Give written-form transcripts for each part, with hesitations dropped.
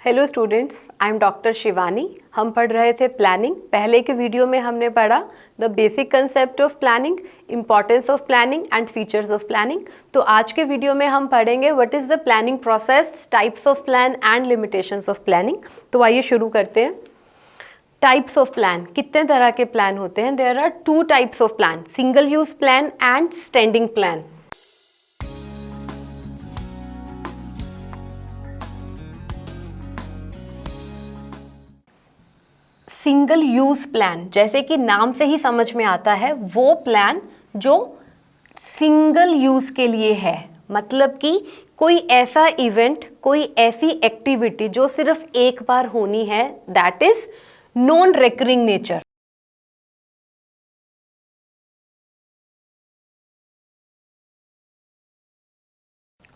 Hello students, I am doctor Shivani. हम पढ़ रहे थे प्लानिंग। पहले के वीडियो में हमने पढ़ा the basic concept of planning, importance of planning and features of planning. तो आज के वीडियो में हम पढ़ेंगे what is the planning process, types of plan and limitations of planning. तो आइए शुरू करते हैं। टाइप्स ऑफ प्लान, कितने तरह के प्लान होते हैं? There are two types of plan, single use plan and standing plan. Single use plan, जैसे कि नाम से ही समझ में आता है, वो प्लान जो सिंगल यूज के लिए है। मतलब कि कोई ऐसा इवेंट, कोई ऐसी एक्टिविटी जो सिर्फ एक बार होनी है, that is non recurring nature.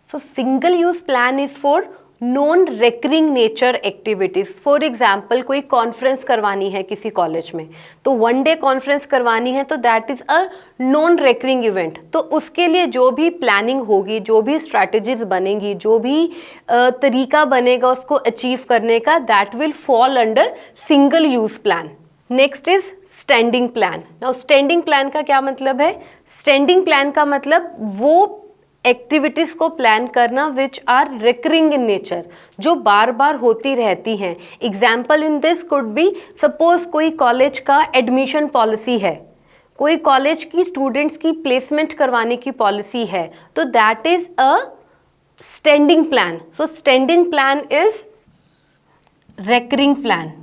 So single use plan is for non recurring nature activities. For example, कोई कॉन्फ्रेंस करवानी है किसी कॉलेज में, तो वन डे कॉन्फ्रेंस करवानी है, तो that is a non recurring event. तो उसके लिए जो भी प्लानिंग होगी, जो भी स्ट्रैटेजीज बनेंगी, जो भी तरीका बनेगा उसको अचीव करने का, that will fall under single use plan. Next is standing plan. Now standing plan का क्या मतलब है? स्टैंडिंग प्लान का मतलब वो एक्टिविटीज को प्लान करना which are recurring in nature, जो बार बार होती रहती हैं। Example in this could be, suppose कोई कॉलेज का एडमिशन पॉलिसी है, कोई कॉलेज की स्टूडेंट्स की प्लेसमेंट करवाने की पॉलिसी है, तो that is a standing plan. So standing plan is recurring plan.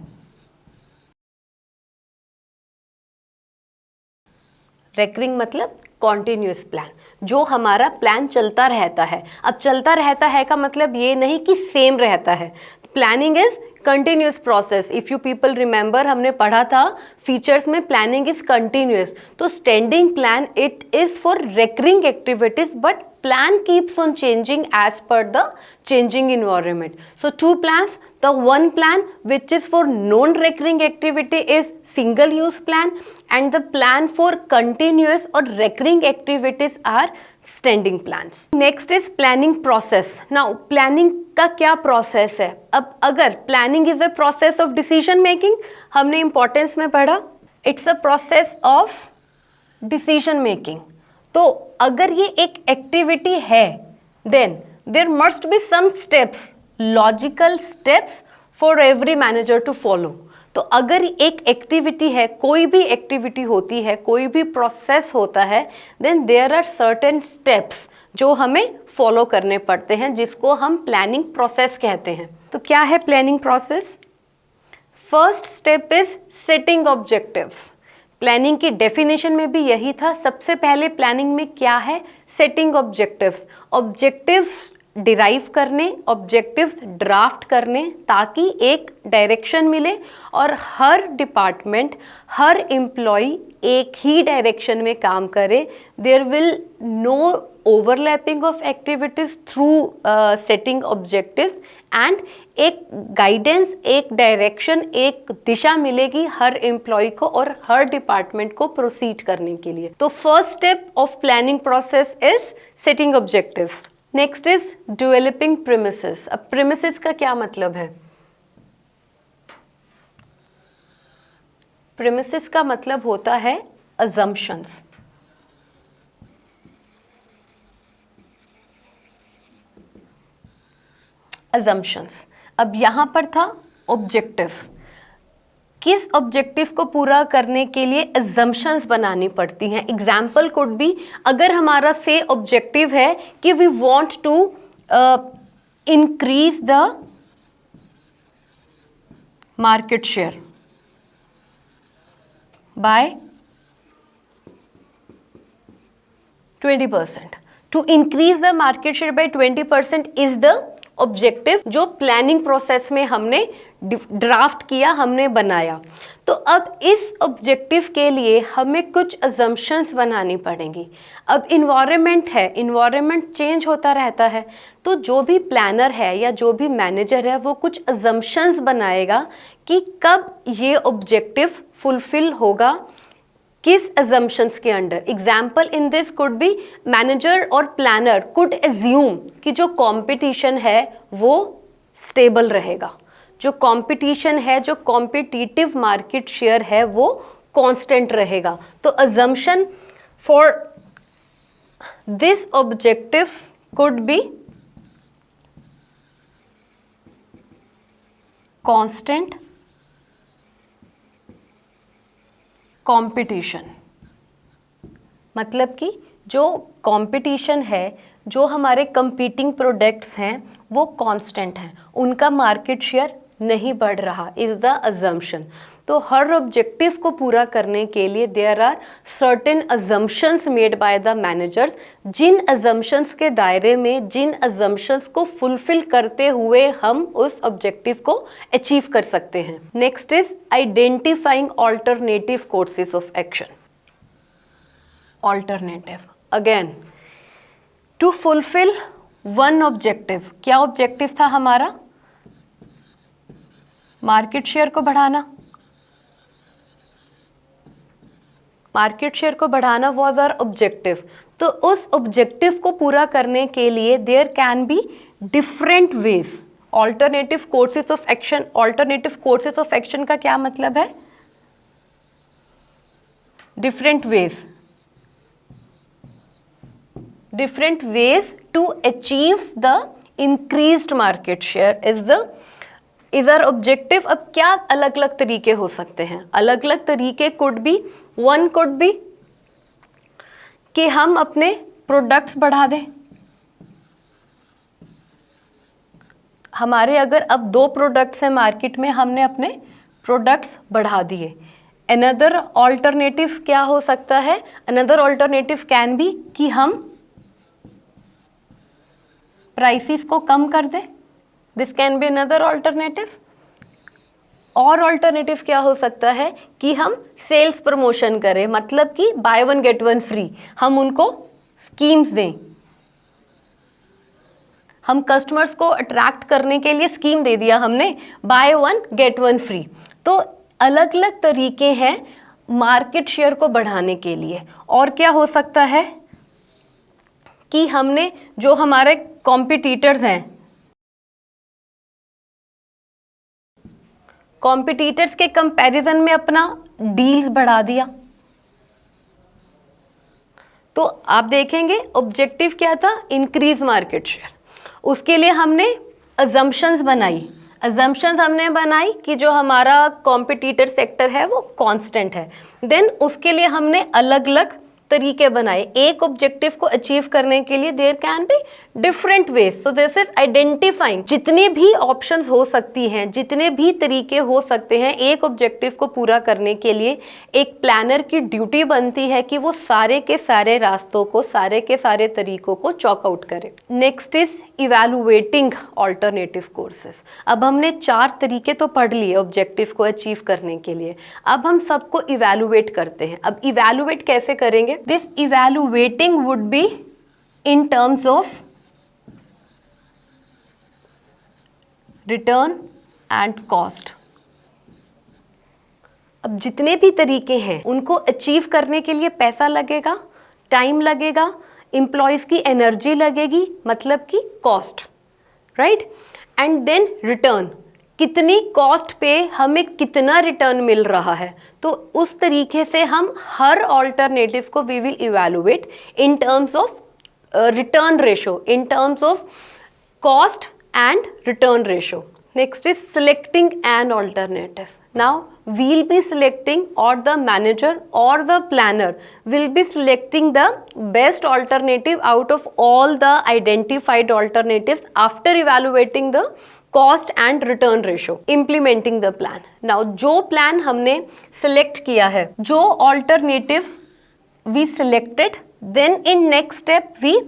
Recurring मतलब कॉन्टिन्यूस प्लान, जो हमारा प्लान चलता रहता है। अब चलता रहता है का मतलब ये नहीं कि सेम रहता है। Planning is continuous process. If you people remember, हमने पढ़ा था फीचर्स में प्लानिंग इज कंटिन्यूस। तो standing plan it is for recurring activities, but plan keeps on changing as per the changing environment. So two plans, the one plan which is for non-recurring activity is single use plan, and the plan for continuous or recurring activities are standing plans. Next is planning process. Now planning का क्या process है? अब अगर planning is a process of decision making, हमने importance में पढ़ा, it's a process of decision making. तो अगर ये एक एक्टिविटी है, then there must be some steps, logical steps for every manager to follow. तो अगर एक एक्टिविटी है, कोई भी एक्टिविटी होती है, कोई भी प्रोसेस होता है, then there are certain steps जो हमें फॉलो करने पड़ते हैं, जिसको हम प्लानिंग प्रोसेस कहते हैं। तो क्या है planning process? First step is setting objectives. Planning की डेफिनेशन में भी यही था। सबसे पहले प्लानिंग में क्या है? Setting objectives. ऑब्जेक्टिव्स डिराइव करने, ऑब्जेक्टिव्स ड्राफ्ट करने, ताकि एक डायरेक्शन मिले और हर डिपार्टमेंट, हर एम्प्लॉय एक ही डायरेक्शन में काम करे। There will no overlapping of activities through setting objectives, and एक गाइडेंस, एक डायरेक्शन, एक दिशा मिलेगी हर एम्प्लॉय को और हर डिपार्टमेंट को प्रोसीड करने के लिए। तो first step of planning process is setting objectives. Next is developing premises. अब प्रीमिसेस का क्या मतलब है? प्रीमिसेस का मतलब होता है अजम्पशंस। अजम्पशंस। अब यहां पर था ऑब्जेक्टिव। किस ऑब्जेक्टिव को पूरा करने के लिए अजम्पशंस बनानी पड़ती हैं? एग्जाम्पल कुड बी, अगर हमारा से ऑब्जेक्टिव है कि we want to increase the market share by 20%। To increase the market share by 20% is the objective जो प्लानिंग प्रोसेस में हमने ड्राफ्ट किया, हमने बनाया। तो अब इस ऑब्जेक्टिव के लिए हमें कुछ अजम्पशंस बनानी पड़ेंगी। अब इन्वायरमेंट है, इन्वायरमेंट चेंज होता रहता है, तो जो भी प्लानर है या जो भी मैनेजर है वो कुछ अजम्पशंस बनाएगा कि कब ये ऑब्जेक्टिव फुलफिल होगा, किस assumptions के under. Example in this could B, manager और प्लानर कुड एज्यूम कि जो कंपटीशन है वो स्टेबल रहेगा। जो कंपटीशन है, जो कॉम्पिटिटिव मार्केट शेयर है वो कांस्टेंट रहेगा। तो assumption for this objective could be constant competition, मतलब कि जो कंपटीशन है, जो हमारे कंपीटिंग प्रोडक्ट्स हैं वो कांस्टेंट हैं, उनका मार्केट शेयर नहीं बढ़ रहा, इज द अजम्पशन। तो हर ऑब्जेक्टिव को पूरा करने के लिए there are certain assumptions made by the managers, जिन अजम्पशंस के दायरे में, जिन अजम्पशंस को फुलफिल करते हुए हम उस ऑब्जेक्टिव को अचीव कर सकते हैं। Next is identifying alternative courses of action. Alternative, again to fulfil one objective, क्या ऑब्जेक्टिव था हमारा? मार्केट शेयर को बढ़ाना। मार्केट शेयर को बढ़ाना वॉज आवर ऑब्जेक्टिव। तो उस ऑब्जेक्टिव को पूरा करने के लिए there can be different ways, alternative courses of action. Alternative courses of action का क्या मतलब है? Different ways, different ways to achieve the increased market share is our objective। अब क्या अलग अलग तरीके हो सकते हैं? अलग अलग तरीके could be, one could be कि हम अपने प्रोडक्ट्स बढ़ा दें। हमारे अगर अब 2 प्रोडक्ट्स हैं मार्केट में, हमने अपने प्रोडक्ट्स बढ़ा दिए। अनदर ऑल्टरनेटिव क्या हो सकता है? अनदर ऑल्टरनेटिव कैन बी कि हम प्राइसेस को कम कर दे, this can be another alternative. और ऑल्टरनेटिव क्या हो सकता है कि हम सेल्स प्रमोशन करें, मतलब कि बाय 1 गेट 1 फ्री, हम उनको स्कीम्स दें। हम कस्टमर्स को अट्रैक्ट करने के लिए स्कीम दे दिया हमने, बाय 1 गेट 1 फ्री। तो अलग अलग तरीके हैं मार्केट शेयर को बढ़ाने के लिए। और क्या हो सकता है कि हमने जो हमारे कॉम्पिटिटर्स हैं, कॉम्पिटिटर्स के कंपैरिजन में अपना डील्स बढ़ा दिया। तो आप देखेंगे ऑब्जेक्टिव क्या था? Increase market share. उसके लिए हमने अजम्पशंस बनाई। अजम्पशंस हमने बनाई कि जो हमारा कॉम्पिटिटर सेक्टर है वो कांस्टेंट है। देन उसके लिए हमने अलग अलग तरीके बनाए। एक ऑब्जेक्टिव को अचीव करने के लिए there can be different ways. So this is identifying, जितने भी ऑप्शंस हो सकती हैं, जितने भी तरीके हो सकते हैं, एक ऑब्जेक्टिव को पूरा करने के लिए एक प्लानर की ड्यूटी बनती है कि वो सारे के सारे रास्तों को, सारे के सारे तरीकों को चॉक आउट करे। Next is evaluating alternative courses. अब हमने 4 तरीके तो पढ़ लिए ऑब्जेक्टिव को अचीव करने के लिए, अब हम सबको इवैल्यूएट करते हैं। अब इवैल्यूएट कैसे करेंगे? This evaluating would be in terms of return and cost। अब जितने भी तरीके हैं उनको अचीव करने के लिए पैसा लगेगा, टाइम लगेगा, एम्प्लॉयज की एनर्जी लगेगी, मतलब कि cost, right? And then return, कितनी कॉस्ट पे हमें कितना रिटर्न मिल रहा है। तो उस तरीके से हम हर ऑल्टरनेटिव को we will evaluate in terms of return ratio, in terms of cost and return ratio. Next is selecting an alternative. Now we'll be selecting, or the manager or the planner will be selecting the best alternative out of all the identified alternatives after evaluating the cost and return ratio, implementing the plan। now जो plan हमने select किया है, जो alternative we selected, then in next step we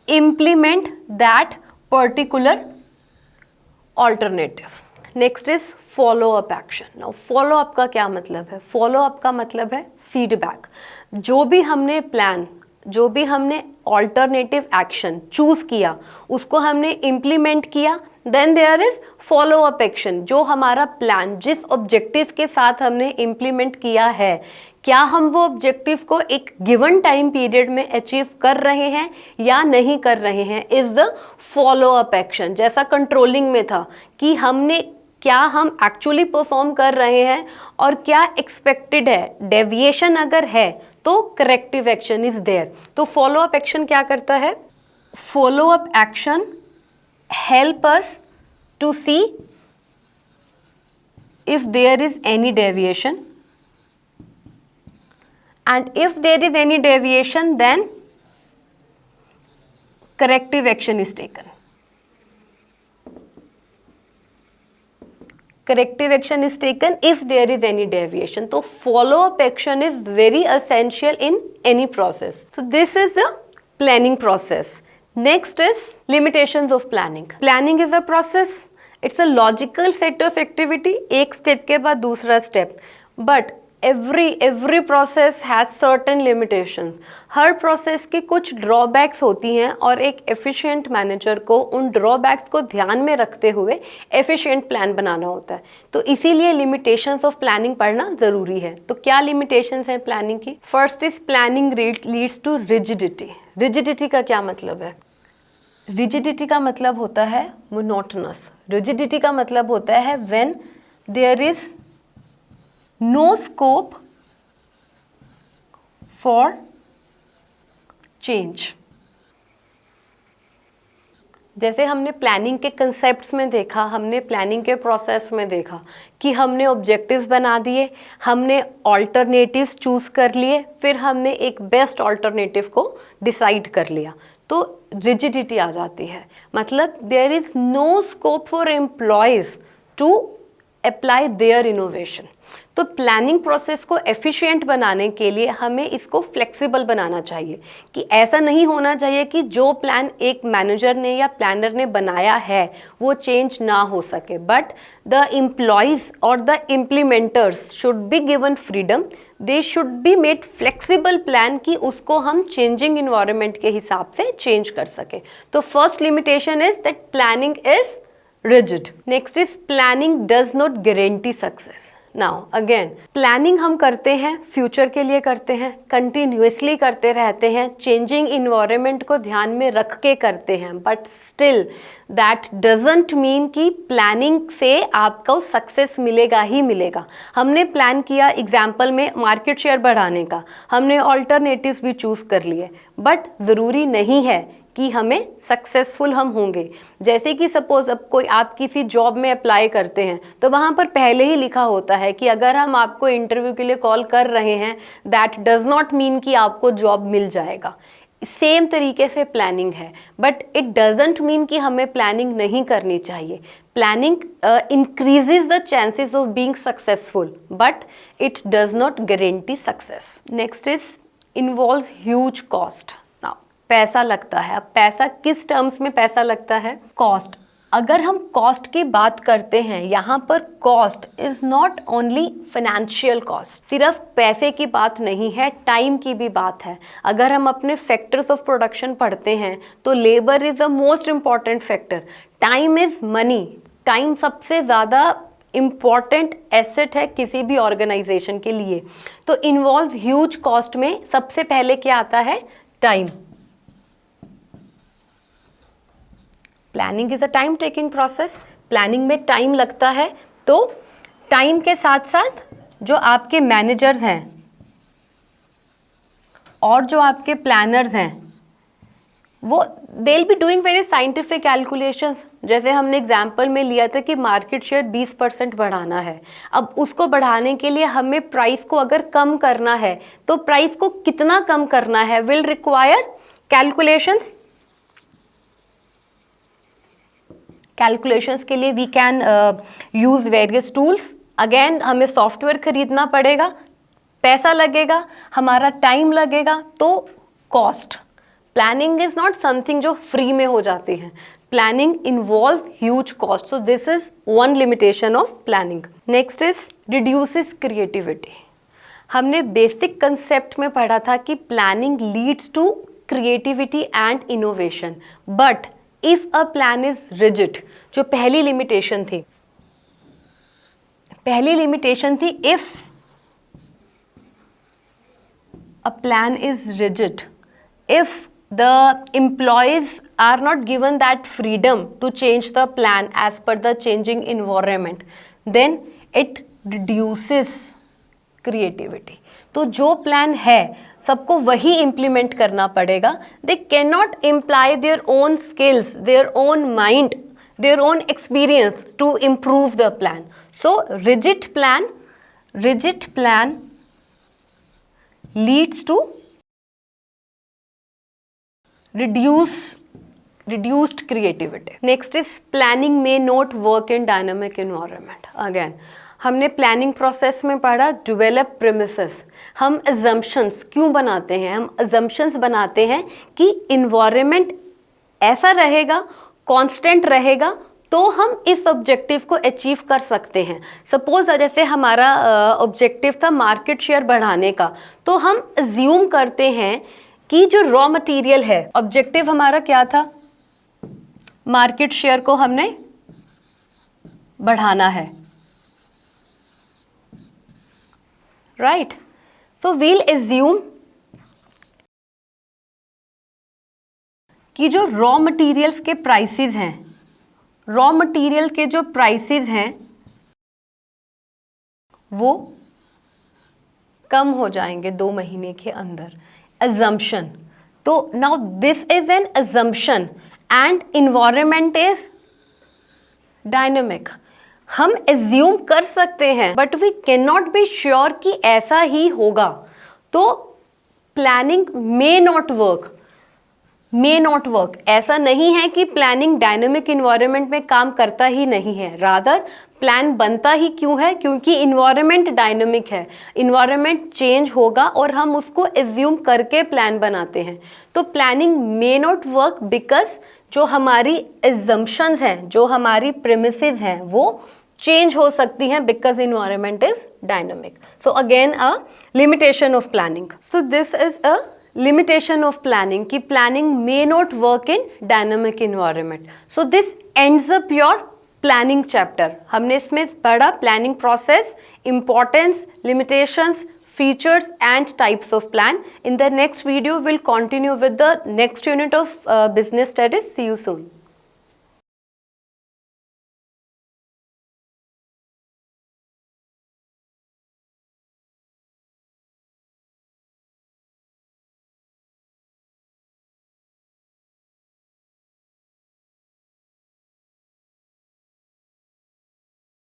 implement that particular alternative। Next is follow up action. Now follow up का क्या मतलब है? Follow up का मतलब है फीडबैक। जो भी हमने प्लान, जो भी हमने ऑल्टरनेटिव एक्शन चूज किया, उसको हमने इम्प्लीमेंट किया, then there is follow up action. जो हमारा प्लान, जिस ऑब्जेक्टिव के साथ हमने इम्प्लीमेंट किया है, क्या हम वो ऑब्जेक्टिव को एक गिवन टाइम पीरियड में अचीव कर रहे हैं या नहीं कर रहे हैं, is the follow up action. जैसा कंट्रोलिंग में था कि हमने क्या हम एक्चुअली परफॉर्म कर रहे हैं और क्या एक्सपेक्टेड है। डेविएशन अगर है तो करेक्टिव एक्शन इज देयर। तो फॉलो अप एक्शन क्या करता है? Follow up action help us to see if there is any deviation, and if there is any deviation then corrective action is taken. Corrective action is taken if there is any deviation. So follow up action is very essential in any process. So this is the planning process. Next is limitations of planning. Planning is a process. It's a logical set of activity. एक step के बाद दूसरा step. But every process has certain limitations. Her process की कुछ drawbacks होती हैं और एक efficient manager को उन drawbacks को ध्यान में रखते हुए efficient plan बनाना होता है. तो इसीलिए limitations of planning पढ़ना ज़रूरी है. तो क्या limitations हैं planning की? First is planning leads to rigidity. Rigidity का क्या मतलब है? Rigidity का मतलब होता है monotonous. Rigidity का मतलब होता है when there is no scope for change. जैसे हमने प्लानिंग के कंसेप्ट्स में देखा, हमने प्लानिंग के प्रोसेस में देखा कि हमने ऑब्जेक्टिव्स बना दिए, हमने ऑल्टरनेटिव्स चूज कर लिए, फिर हमने एक बेस्ट ऑल्टरनेटिव को डिसाइड कर लिया, तो रिजिडिटी आ जाती है. मतलब there is no scope for employees to apply their innovation. तो प्लानिंग प्रोसेस को एफिशिएंट बनाने के लिए हमें इसको फ्लेक्सिबल बनाना चाहिए कि ऐसा नहीं होना चाहिए कि जो प्लान एक मैनेजर ने या प्लानर ने बनाया है वो चेंज ना हो सके, बट द एम्प्लॉयज और the implementers should be given freedom. They should be made flexible plan कि उसको हम चेंजिंग इन्वायरमेंट के हिसाब से चेंज कर सके. तो first limitation is that planning is rigid. Next is planning does not guarantee success. Now again, planning हम करते हैं, फ्यूचर के लिए करते हैं, कंटिन्यूसली करते रहते हैं, चेंजिंग इन्वायरमेंट को ध्यान में रख के करते हैं, but still that doesn't mean कि प्लानिंग से आपको सक्सेस मिलेगा ही मिलेगा. हमने प्लान किया एग्जाम्पल में मार्केट शेयर बढ़ाने का, हमने ऑल्टरनेटिव्स भी चूज़ कर लिए, बट ज़रूरी नहीं है कि हमें सक्सेसफुल हम होंगे. जैसे कि सपोज अब कोई आप किसी जॉब में अप्लाई करते हैं तो वहाँ पर पहले ही लिखा होता है कि अगर हम आपको इंटरव्यू के लिए कॉल कर रहे हैं दैट डज नॉट मीन कि आपको जॉब मिल जाएगा. सेम तरीके से प्लानिंग है, बट इट डजंट मीन कि हमें प्लानिंग नहीं करनी चाहिए. Planning increases the chances of being successful, but it does not guarantee success. Next is involves huge cost. पैसा लगता है. अब पैसा किस टर्म्स में पैसा लगता है? कॉस्ट. अगर हम कॉस्ट की बात करते हैं, यहाँ पर cost is not only financial cost. सिर्फ पैसे की बात नहीं है, टाइम की भी बात है. अगर हम अपने फैक्टर्स ऑफ प्रोडक्शन पढ़ते हैं तो labour is the most important factor. Time is money. Time सबसे ज़्यादा इम्पॉर्टेंट एसेट है किसी भी ऑर्गेनाइजेशन के लिए. तो इन्वॉल्व ह्यूज कॉस्ट में सबसे पहले क्या आता है? Time. Planning is a time taking process. Planning में टाइम लगता है, तो टाइम के साथ साथ जो आपके मैनेजर्स हैं और जो आपके प्लानर्स हैं वो they will be doing very scientific calculations. जैसे हमने एग्जाम्पल में लिया था कि मार्केट शेयर 20% बढ़ाना है. अब उसको बढ़ाने के लिए हमें प्राइस को अगर कम करना है तो प्राइस को कितना कम करना है विल रिक्वायर कैलकुलेशंस. कैलकुलेशंस के लिए we can use various tools. Again हमें सॉफ्टवेयर खरीदना पड़ेगा, पैसा लगेगा, हमारा टाइम लगेगा, तो cost. Planning is not something जो फ्री में हो जाती है. Planning involve huge cost. So this is one limitation of planning. Next is reduces creativity. हमने बेसिक कंसेप्ट में पढ़ा था कि planning leads to creativity and innovation, but if a plan is rigid, जो पहली लिमिटेशन थी if a plan is rigid, if the employees are not given that freedom to change the plan as per the changing environment, then it reduces creativity. तो जो plan है सबको वही implement करना पड़ेगा. They can not imply their own skills, their own mind, their own experience to improve the plan. So rigid plan leads to reduced creativity. Next is planning may not work in dynamic environment. Again, हमने planning process में पढ़ा develop premises. हम assumptions क्यों बनाते हैं? हम assumptions बनाते हैं कि इन्वायरमेंट ऐसा रहेगा, कांस्टेंट रहेगा, तो हम इस ऑब्जेक्टिव को अचीव कर सकते हैं. सपोज जैसे हमारा ऑब्जेक्टिव था मार्केट शेयर बढ़ाने का, तो हम अज्यूम करते हैं कि जो रॉ मटेरियल है, ऑब्जेक्टिव हमारा क्या था, मार्केट शेयर को हमने बढ़ाना है, राइट. सो वील अज्यूम कि जो रॉ मटेरियल्स के प्राइसेस हैं, रॉ मटेरियल के जो प्राइसेस हैं वो कम हो जाएंगे 2 महीने के अंदर. assumption. तो now this is an assumption and environment is dynamic. हम एज्यूम कर सकते हैं but we can not be sure कि ऐसा ही होगा. तो प्लानिंग मे नॉट वर्क. ऐसा नहीं है कि प्लानिंग डायनेमिक इन्वायरमेंट में काम करता ही नहीं है. रादर प्लान बनता ही क्यों है? क्योंकि इन्वायरमेंट डायनेमिक है, इन्वायरमेंट चेंज होगा और हम उसको एज्यूम करके प्लान बनाते हैं. तो planning may not work because जो हमारी एजम्पशंस हैं, जो हमारी प्रीमिसेस हैं, वो चेंज हो सकती हैं because environment is dynamic. So again a limitation of planning. So this is a limitation of planning कि planning may not work in dynamic environment. So this ends up your planning chapter. हमने इसमें पढ़ा planning process, importance, limitations, features and types of plan. In the next video we'll continue with the next unit of business studies. See you soon.